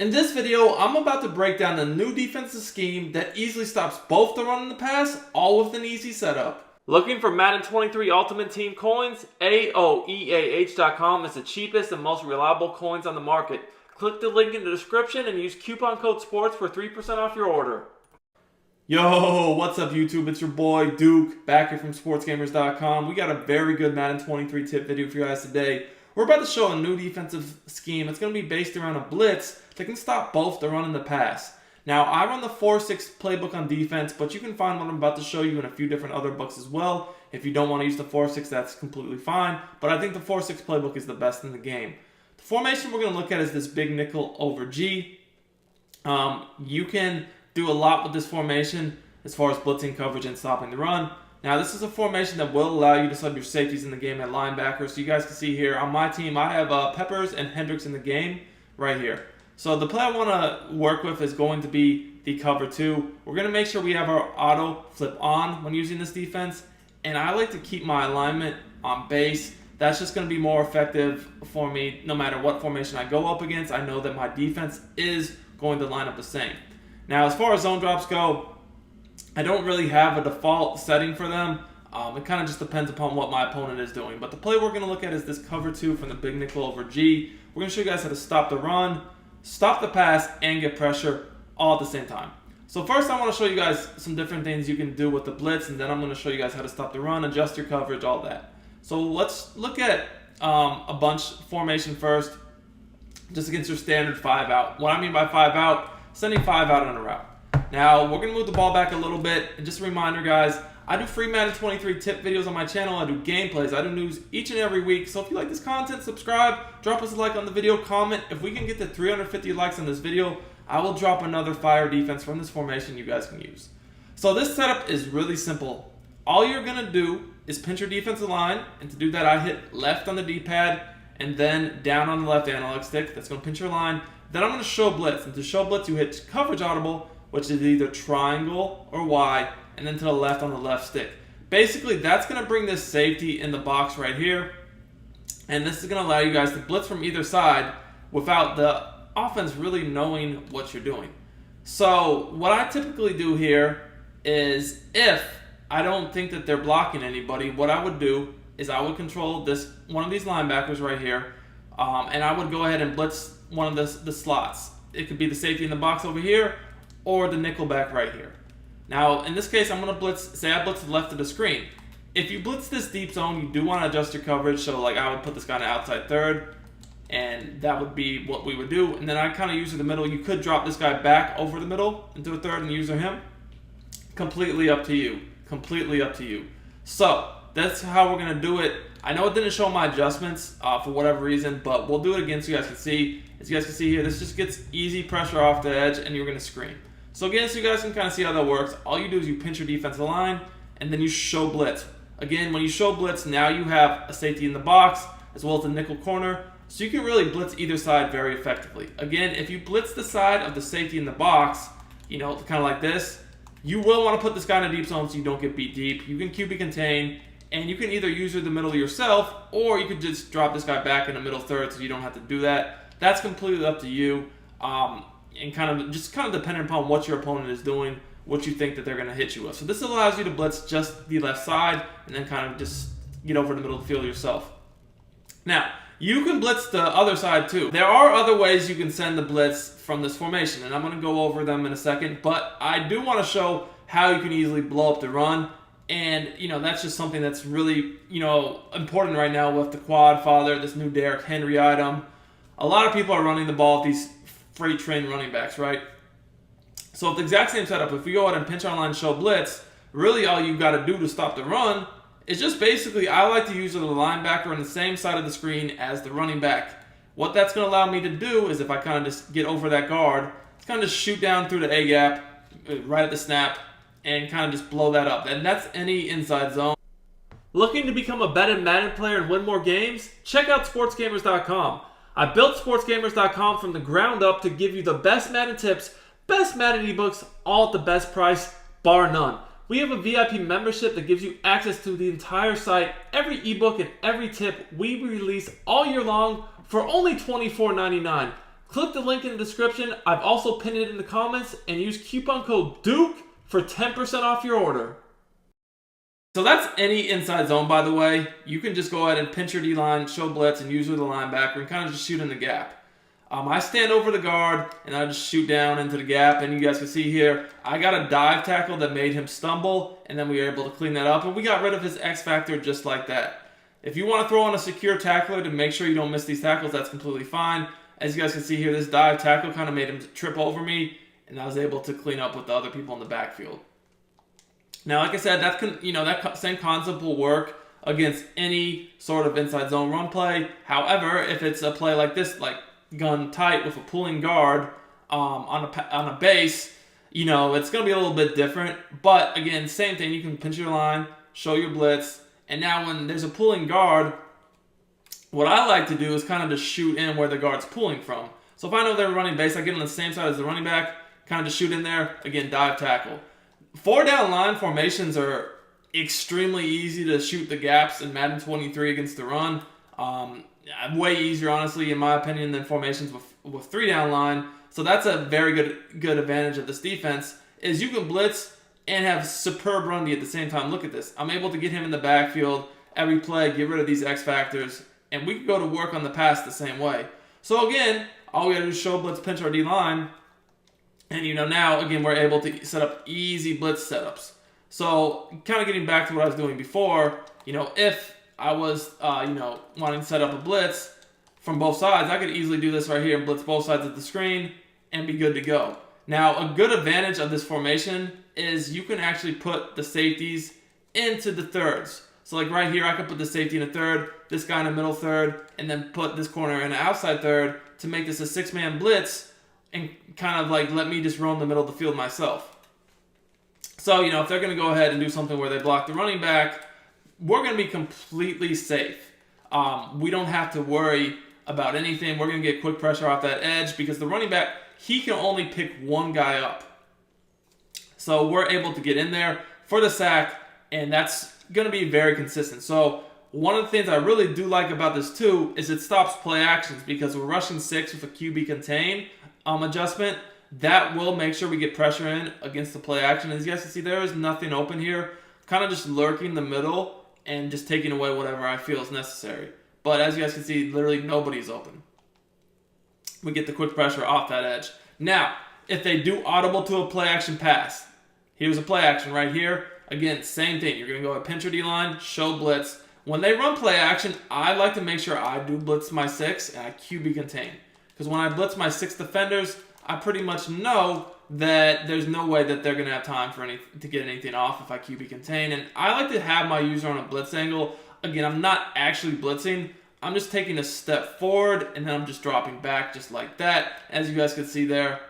In this video, I'm about to break down a new defensive scheme that easily stops both the run and the pass, all with an easy setup. Looking for Madden 23 Ultimate Team coins? AOEAH.com is the cheapest and most reliable coins on the market. Click the link in the description and use coupon code SPORTS for 3% off your order. Yo, what's up YouTube? It's your boy Duke, back here from SportsGamers.com. We got a very good Madden 23 tip video for you guys today. We're about to show a new defensive scheme. It's going to be based around a blitz that can stop both the run and the pass. Now, I run the 4-6 playbook on defense, but you can find what I'm about to show you in a few different other books as well. If you don't want to use the 4-6, that's completely fine, but I think the 4-6 playbook is the best in the game. The formation we're going to look at is this big nickel over G. You can do a lot with this formation as far as blitzing coverage and stopping the run. Now, this is a formation that will allow you to sub your safeties in the game at linebacker. So you guys can see here on my team, I have Peppers and Hendricks in the game right here. So the play I want to work with is going to be the cover 2. We're going to make sure we have our auto flip on when using this defense. And I like to keep my alignment on base. That's just going to be more effective for me no matter what formation I go up against. I know that my defense is going to line up the same. Now, as far as zone drops go, I don't really have a default setting for them. It kind of just depends upon what my opponent is doing. But the play we're going to look at is this cover 2 from the big nickel over G. We're going to show you guys how to stop the run, stop the pass, and get pressure all at the same time. So first I want to show you guys some different things you can do with the blitz, and then I'm going to show you guys how to stop the run, adjust your coverage, all that. So let's look at a bunch formation first, just against your standard 5 out. What I mean by 5 out, sending 5 out on a route. Now, we're going to move the ball back a little bit. And just a reminder, guys, I do free Madden 23 tip videos on my channel. I do gameplays. I do news each and every week. So if you like this content, subscribe, drop us a like on the video, comment. If we can get to 350 likes on this video, I will drop another fire defense from this formation you guys can use. So this setup is really simple. All you're going to do is pinch your defensive line. And to do that, I hit left on the D-pad and then down on the left analog stick. That's going to pinch your line. Then I'm going to show blitz. And to show blitz, you hit coverage audible, which is either triangle or Y, and then to the left on the left stick. Basically, that's going to bring this safety in the box right here, and this is going to allow you guys to blitz from either side without the offense really knowing what you're doing. So what I typically do here is, if I don't think that they're blocking anybody, what I would do is I would control this one of these linebackers right here, and I would go ahead and blitz one of the slots. It could be the safety in the box over here, or the nickel back right here. Now, in this case, I'm going to blitz, say I blitz to the left of the screen. If you blitz this deep zone, you do want to adjust your coverage. So, like, I would put this guy on the outside third, and that would be what we would do. And then I kind of use the middle. You could drop this guy back over the middle into a third and use him. Completely up to you. Completely up to you. So, that's how we're going to do it. I know it didn't show my adjustments for whatever reason, but we'll do it again so you guys can see. As you guys can see here, this just gets easy pressure off the edge, and you're going to screen. So again, so you guys can kind of see how that works, all you do is you pinch your defensive line, and then you show blitz. Again, when you show blitz, now you have a safety in the box, as well as a nickel corner, so you can really blitz either side very effectively. Again, if you blitz the side of the safety in the box, you know, kind of like this, you will want to put this guy in a deep zone so you don't get beat deep. You can QB contain, and you can either use the middle yourself, or you could just drop this guy back in the middle third so you don't have to do that. That's completely up to you. And kind of dependent upon what your opponent is doing, what you think that they're going to hit you with. So this allows you to blitz just the left side and then kind of just get over the middle of the field yourself. Now, you can blitz the other side too. There are other ways you can send the blitz from this formation, and I'm going to go over them in a second, but I do want to show how you can easily blow up the run. And, you know, that's just something that's really, you know, important right now with the quad father, this new Derrick Henry item. A lot of people are running the ball with these freight train running backs, right? So with the exact same setup, if we go ahead and pinch our line and show blitz, really all you've got to do to stop the run is just basically, I like to use the linebacker on the same side of the screen as the running back. What that's going to allow me to do is, if I kind of just get over that guard, kind of just shoot down through the A-gap right at the snap and kind of just blow that up. And that's any inside zone. Looking to become a better Madden player and win more games? Check out SportsGamers.com. I built SportsGamers.com from the ground up to give you the best Madden tips, best Madden ebooks, all at the best price, bar none. We have a VIP membership that gives you access to the entire site, every ebook and every tip we release all year long for only $24.99. Click the link in the description. I've also pinned it in the comments, and use coupon code DUKE for 10% off your order. So that's any inside zone, by the way. You can just go ahead and pinch your D-line, show blitz, and usually the linebacker, and kind of just shoot in the gap. I stand over the guard, and I just shoot down into the gap, and you guys can see here, I got a dive tackle that made him stumble, and then we were able to clean that up, and we got rid of his X factor just like that. If you want to throw on a secure tackler to make sure you don't miss these tackles, that's completely fine. As you guys can see here, this dive tackle kind of made him trip over me, and I was able to clean up with the other people in the backfield. Now, like I said, that same concept will work against any sort of inside zone run play. However, if it's a play like this, like gun tight with a pulling guard on a base, it's going to be a little bit different. But again, same thing. You can pinch your line, show your blitz, and now when there's a pulling guard, what I like to do is kind of just shoot in where the guard's pulling from. So if I know they're running base, I get on the same side as the running back, kind of just shoot in there. Again, dive tackle. 4-down line formations are extremely easy to shoot the gaps in Madden 23 against the run. Way easier, honestly, in my opinion, than formations with 3-down line. So that's a very good advantage of this defense, is you can blitz and have superb run D at the same time. Look at this. I'm able to get him in the backfield every play, get rid of these X factors, and we can go to work on the pass the same way. So again, all we got to do is show blitz, pinch our D-line, and now, again, we're able to set up easy blitz setups. So kind of getting back to what I was doing before, if I was, wanting to set up a blitz from both sides, I could easily do this right here and blitz both sides of the screen and be good to go. Now, a good advantage of this formation is you can actually put the safeties into the thirds. So like right here, I could put the safety in a third, this guy in a middle third, and then put this corner in an outside third to make this a 6-man blitz and kind of like let me just roam the middle of the field myself. So, if they're going to go ahead and do something where they block the running back, we're going to be completely safe. We don't have to worry about anything. We're going to get quick pressure off that edge because the running back, he can only pick one guy up. So we're able to get in there for the sack, and that's going to be very consistent. So one of the things I really do like about this too is it stops play actions, because we're rushing 6 with a QB contain adjustment. That will make sure we get pressure in against the play action. As you guys can see, there is nothing open here. Kind of just lurking the middle and just taking away whatever I feel is necessary. But as you guys can see, literally nobody's open. We get the quick pressure off that edge. Now, if they do audible to a play action pass, here's a play action right here. Again, same thing. You're going to go at pinch or D-line, show blitz. When they run play action, I like to make sure I do blitz my 6 and I QB contain. Because when I blitz my 6 defenders, I pretty much know that there's no way that they're going to have time to get anything off if I QB contain. And I like to have my user on a blitz angle. Again, I'm not actually blitzing. I'm just taking a step forward, and then I'm just dropping back just like that. As you guys can see there,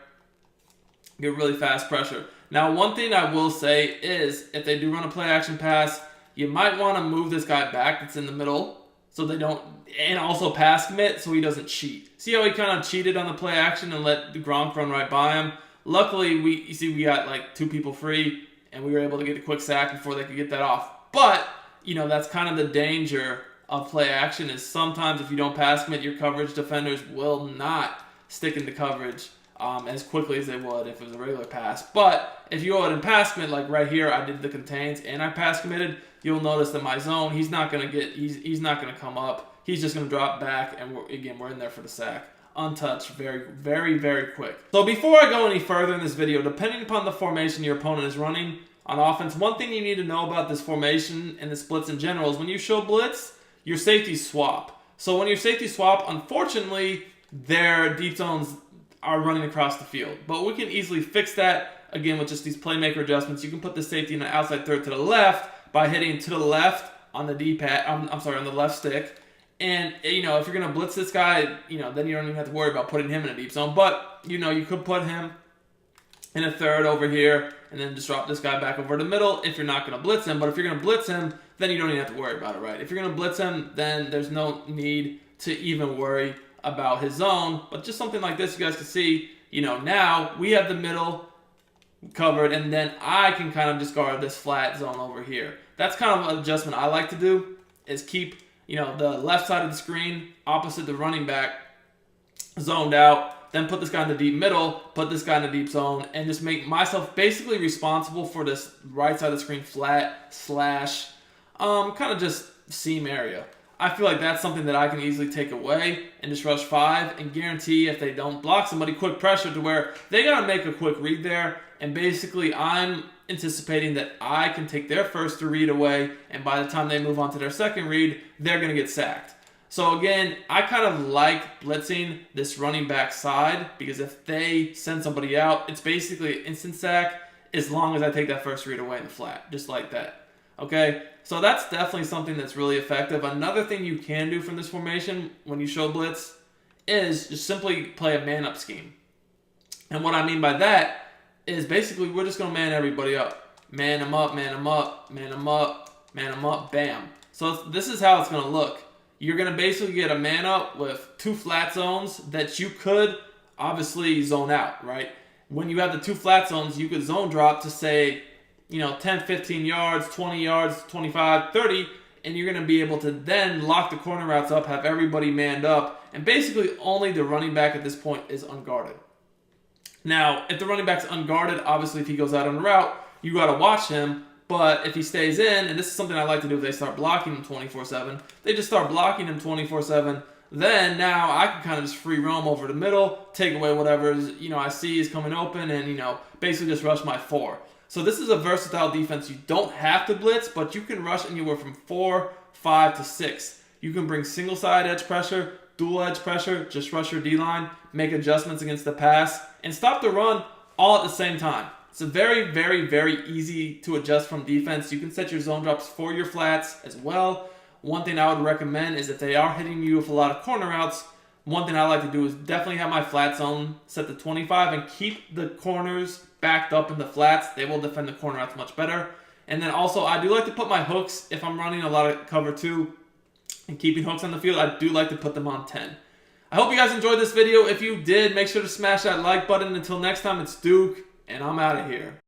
get really fast pressure. Now, one thing I will say is if they do run a play action pass, you might want to move this guy back that's in the middle so they don't, and also pass commit so he doesn't cheat. See how he kind of cheated on the play action and let the Gronk run right by him? Luckily, we got like 2 people free, and we were able to get a quick sack before they could get that off. But, that's kind of the danger of play action, is sometimes if you don't pass commit, your coverage defenders will not stick into coverage as quickly as they would if it was a regular pass. But if you go ahead and pass commit, like right here, I did the contains and I pass committed, you'll notice that my zone, he's not going to come up. He's just going to drop back, and we're in there for the sack. Untouched, very, very, very quick. So before I go any further in this video, depending upon the formation your opponent is running on offense, one thing you need to know about this formation and the splits in general is when you show blitz, your safeties swap. So when your safeties swap, unfortunately, their deep zones are running across the field. But we can easily fix that, again, with just these playmaker adjustments. You can put the safety in the outside third to the left by hitting to the left on the D-pad, on the left stick. And, if you're going to blitz this guy, then you don't even have to worry about putting him in a deep zone. But, you could put him in a third over here and then just drop this guy back over the middle if you're not going to blitz him. But if you're going to blitz him, then you don't even have to worry about it, right? If you're going to blitz him, then there's no need to even worry about his zone. But just something like this, you guys can see, now we have the middle covered, and then I can kind of just guard this flat zone over here. That's kind of an adjustment I like to do, is keep the left side of the screen opposite the running back zoned out, then put this guy in the deep middle, put this guy in the deep zone, and just make myself basically responsible for this right side of the screen flat slash kind of just seam area. I feel like that's something that I can easily take away and just rush 5 and guarantee if they don't block somebody, quick pressure to where they got to make a quick read there. And basically I'm anticipating that I can take their first read away, and by the time they move on to their second read, they're going to get sacked. So again, I kind of like blitzing this running back side because if they send somebody out, it's basically an instant sack as long as I take that first read away in the flat, just like that. Okay, so that's definitely something that's really effective. Another thing you can do from this formation when you show blitz is just simply play a man-up scheme. And what I mean by that is basically we're just going to man everybody up. Man them up, man them up, man them up, man them up, bam. So this is how it's going to look. You're going to basically get a man up with 2 flat zones that you could obviously zone out, right? When you have the 2 flat zones, you could zone drop to say, 10, 15 yards, 20 yards, 25, 30, and you're going to be able to then lock the corner routes up, have everybody manned up, and basically only the running back at this point is unguarded. Now, if the running back's unguarded, obviously if he goes out on the route, you got to watch him, but if he stays in, and this is something I like to do if they start blocking him 24/7, they just start blocking him 24/7, then now I can kind of just free roam over the middle, take away whatever I see is coming open, and basically just rush my 4. So this is a versatile defense. You don't have to blitz, but you can rush anywhere from 4, 5 to 6. You can bring single side edge pressure, dual edge pressure, just rush your D-line, make adjustments against the pass, and stop the run all at the same time. It's a very, very, very easy to adjust from defense. You can set your zone drops for your flats as well. One thing I would recommend is if they are hitting you with a lot of corner routes, one thing I like to do is definitely have my flat zone set to 25 and keep the corners backed up in the flats. They will defend the corner routes much better. And then also I do like to put my hooks, if I'm running a lot of cover 2 and keeping hooks on the field, I do like to put them on 10. I hope you guys enjoyed this video. If you did, make sure to smash that like button. Until next time, it's Duke, and I'm out of here.